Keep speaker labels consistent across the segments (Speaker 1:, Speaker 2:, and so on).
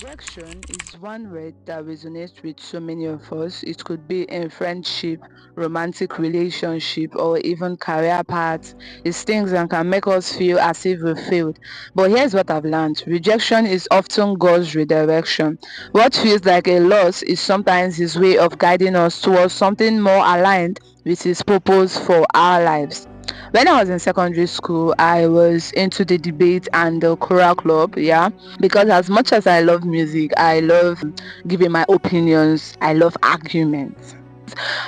Speaker 1: Redirection is one word that resonates with so many of us. It could be in friendship, romantic relationship, or even career paths. It stings and can make us feel as if we failed. But here's what I've learned. Rejection is often God's redirection. What feels like a loss is sometimes His way of guiding us towards something more aligned with His purpose for our lives. When I was in secondary school, I was into the debate and the choral club, yeah, because as much as I love music, I love giving my opinions, I love arguments.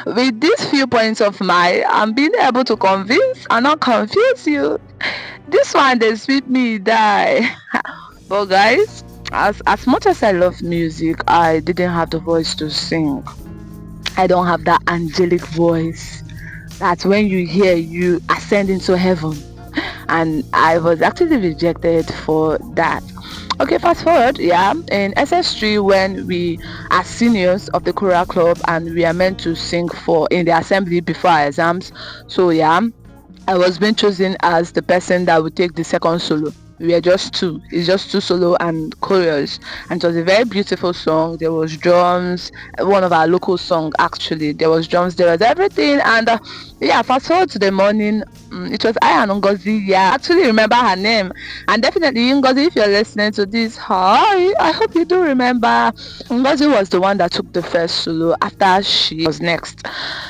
Speaker 1: With these few points of mine, I'm being able to convince and not confuse you. This one, they sweet me die. But guys, as much as I love music, I didn't have the voice to sing. I don't have that angelic voice that when you hear, you ascend into heaven. And I was actually rejected for that. Okay, fast forward, yeah, in SS3 when we are seniors of the choral club and we are meant to sing for in the assembly before our exams. So yeah, I was being chosen as the person that would take the second solo. We were just two. It's just two solo and chorus. And it was a very beautiful song. There was drums, one of our local song actually. There was drums, there was everything. And yeah, fast forward to the morning. It was I and Ngozi. Yeah, I actually remember her name. And definitely Ngozi, if you're listening to this, hi. I hope you do remember. Ngozi was the one that took the first solo after she was next.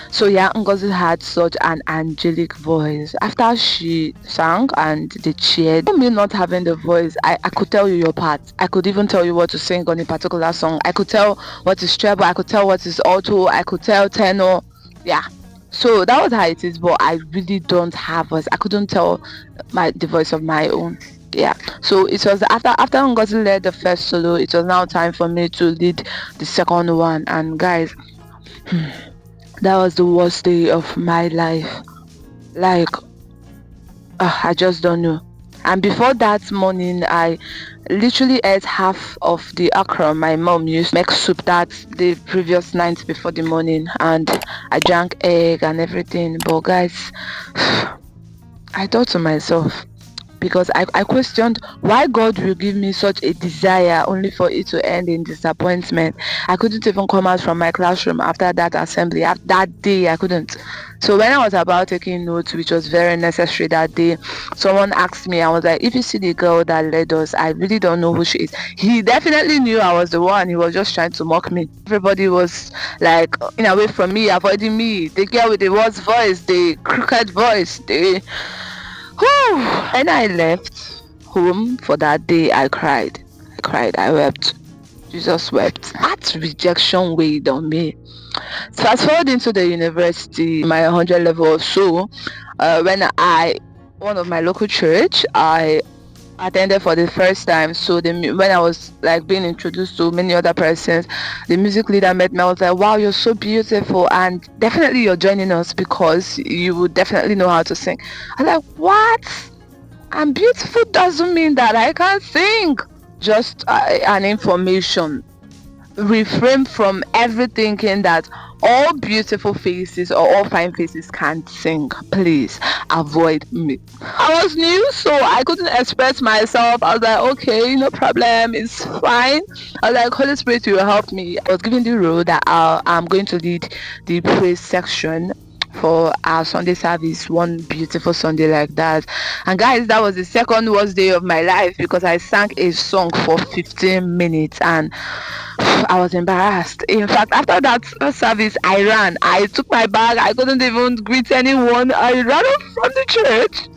Speaker 1: So yeah, Ngozi had such an angelic voice. After she sang and they cheered, me not having the voice, I could tell you your part. I could even tell you what to sing on a particular song. I could tell what is treble, I could tell what is alto, I could tell tenor. Yeah. So that was how it is, but I really don't have voice. I couldn't tell the voice of my own. Yeah. So it was after Ngozi led the first solo, it was now time for me to lead the second one. And guys, that was the worst day of my life. Like, I just don't know. And before that morning, I literally ate half of the okra my mom used to make soup that the previous night before the morning, and I drank egg and everything. But guys, I thought to myself, because I questioned why God will give me such a desire only for it to end in disappointment. I couldn't even come out from my classroom after that assembly. After that day, I couldn't. So when I was about taking notes, which was very necessary that day, someone asked me, I was like, if you see the girl that led us, I really don't know who she is. He definitely knew I was the one. He was just trying to mock me. Everybody was like in away from me, avoiding me. The girl with the worst voice, the crooked voice, the when I left home for that day, I cried. I wept. Jesus wept. That rejection weighed on me. Fast forward into the university, my 100 level or so, when one of my local church, I attended for the first time. So when I was like being introduced to many other persons, the music leader met me. I was like, wow, you're so beautiful, and definitely you're joining us because you would definitely know how to sing. I'm like, what? I'm beautiful doesn't mean that I can sing. Just an information. Refrain from ever thinking that all beautiful faces or all fine faces can't sing. Please avoid me. I was new, so I couldn't express myself. I was like, okay, no problem, it's fine. I was like, Holy Spirit will help me. I was given the role that I'm going to lead the praise section for our Sunday service, one beautiful Sunday like that. And guys, that was the second worst day of my life because I sang a song for 15 minutes and I was embarrassed. In fact, after that service, I ran. I took my bag. I couldn't even greet anyone. I ran off from the church.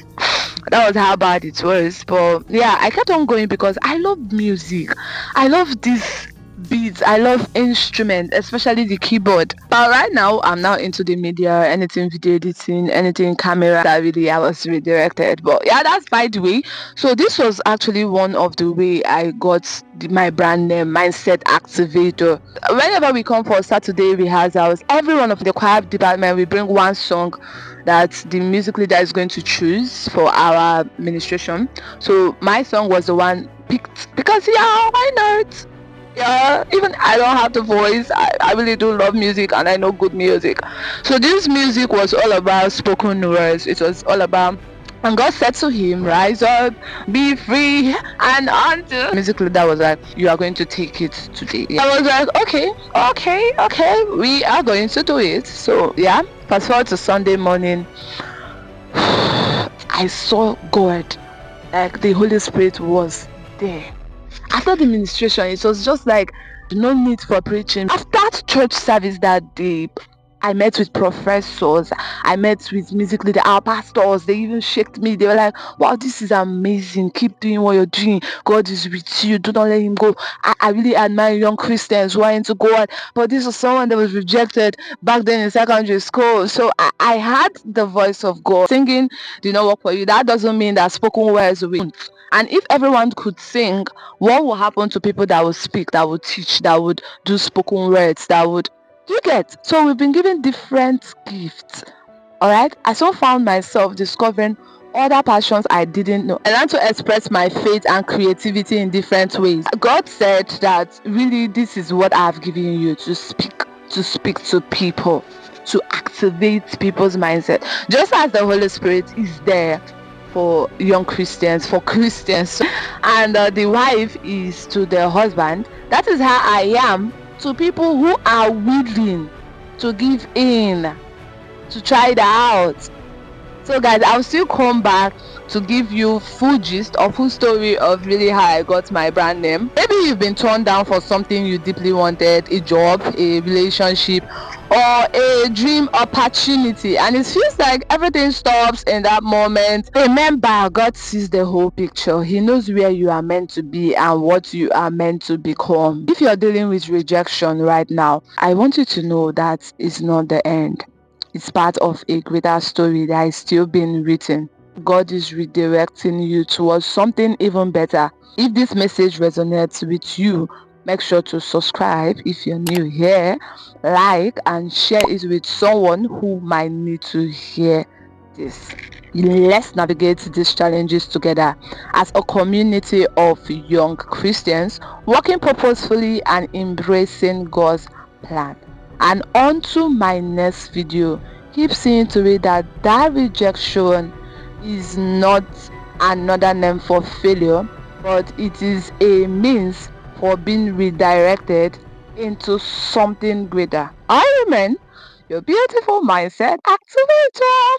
Speaker 1: That was how bad it was. But yeah, I kept on going because I love music. I love this beats. I love instruments, especially the keyboard. But right now, I'm now into the media, anything video editing, anything camera. That really, I was redirected. But yeah, that's by the way. So this was actually one of the way I got my brand name, Mindset Activator. Whenever we come for Saturday rehearsals, everyone of the choir department we bring one song that the music leader is going to choose for our administration. So my song was the one picked because yeah, why not? Yeah, even I don't have the voice. I really do love music and I know good music. So this music was all about spoken words. It was all about And God said to him, rise up, be free, and unto music leader was like, you are going to take it today. I was like, okay, we are going to do it. So yeah, fast forward to Sunday morning. I saw God, like the Holy Spirit was there. After the ministration, it was just like no need for preaching. After church service that day, I met with professors, I met with music leaders, our pastors. They even shook me. They were like, wow, this is amazing, keep doing what you're doing, God is with you, do not let him go. I really admire young Christians who are into God, but this was someone that was rejected back then in secondary school. So I had the voice of God singing. Do not work for you. That doesn't mean that spoken words will. And if everyone could sing, what will happen to people that would speak, that would teach, that would do spoken words, that would, do you get? So we've been given different gifts. All right. I so found myself discovering other passions I didn't know. I learned to express my faith and creativity in different ways. God said that really this is what I've given you, to speak to people, to activate people's mindset. Just as the Holy Spirit is there for young Christians, for Christians, and the wife is to the husband. That is how I am to people who are willing to give in, to try it out. So guys, I'll still come back to give you full gist or full story of really how I got my brand name. Maybe you've been turned down for something you deeply wanted, a job, a relationship, or a dream opportunity, and it feels like everything stops in that moment. Remember, God sees the whole picture. He knows where you are meant to be and what you are meant to become. If you're dealing with rejection right now, I want you to know that it's not the end. It's part of a greater story that is still being written. God is redirecting you towards something even better. If this message resonates with you, make sure to subscribe if you're new here, like and share it with someone who might need to hear this. Let's navigate these challenges together as a community of young Christians working purposefully and embracing God's plan. And on to my next video. Keep seeing to it that rejection is not another name for failure, but it is a means for being redirected into something greater. I remain your beautiful mindset activator.